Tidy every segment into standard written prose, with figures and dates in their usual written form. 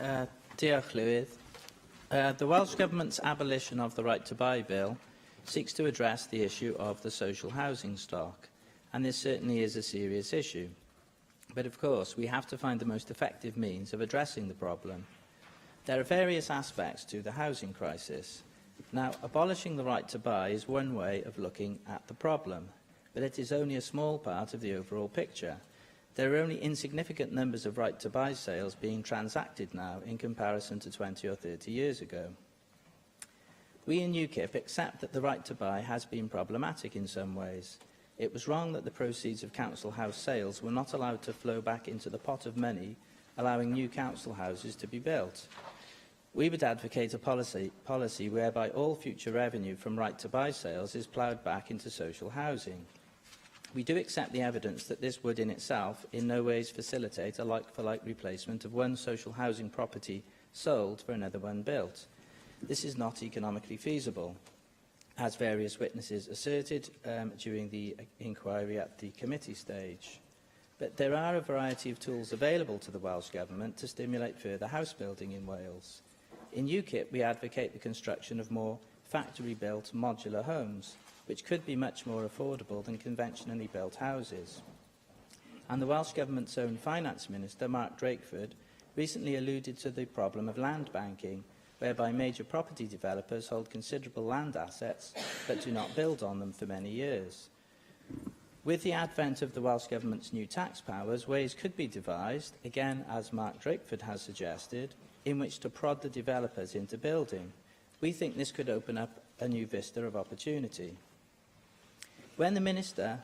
Diolch, Llywydd. The Welsh Government's abolition of the right to buy bill seeks to address the issue of the social housing stock, and this certainly is a serious issue. But of course, we have to find the most effective means of addressing the problem. There are various aspects to the housing crisis. Now, abolishing the right to buy is one way of looking at the problem, but it is only a small part of the overall picture. There are only insignificant numbers of right-to-buy sales being transacted now in comparison to 20 or 30 years ago. We in UKIP accept that the right to buy has been problematic in some ways. It was wrong that the proceeds of council house sales were not allowed to flow back into the pot of money, allowing new council houses to be built. We would advocate a policy whereby all future revenue from right-to-buy sales is ploughed back into social housing. We do accept the evidence that this would in itself in no ways facilitate a like-for-like replacement of one social housing property sold for another one built. This is not economically feasible, as various witnesses asserted during the inquiry at the committee stage. But there are a variety of tools available to the Welsh Government to stimulate further house building in Wales. In UKIP, we advocate the construction of more factory-built modular homes, which could be much more affordable than conventionally built houses. And the Welsh Government's own Finance Minister, Mark Drakeford, recently alluded to the problem of land banking, whereby major property developers hold considerable land assets but do not build on them for many years. With the advent of the Welsh Government's new tax powers, ways could be devised, again as Mark Drakeford has suggested, in which to prod the developers into building. We think this could open up a new vista of opportunity. When the Minister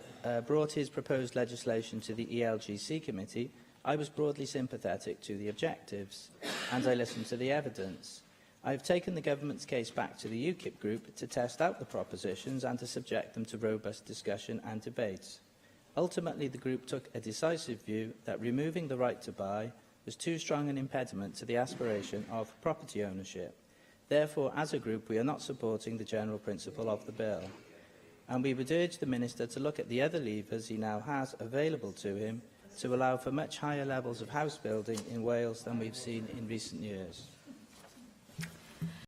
brought his proposed legislation to the ELGC committee, I was broadly sympathetic to the objectives, and I listened to the evidence. I have taken the Government's case back to the UKIP group to test out the propositions and to subject them to robust discussion and debate. Ultimately, the group took a decisive view that removing the right to buy was too strong an impediment to the aspiration of property ownership. Therefore, as a group, we are not supporting the general principle of the bill. And we would urge the Minister to look at the other levers he now has available to him to allow for much higher levels of house building in Wales than we've seen in recent years.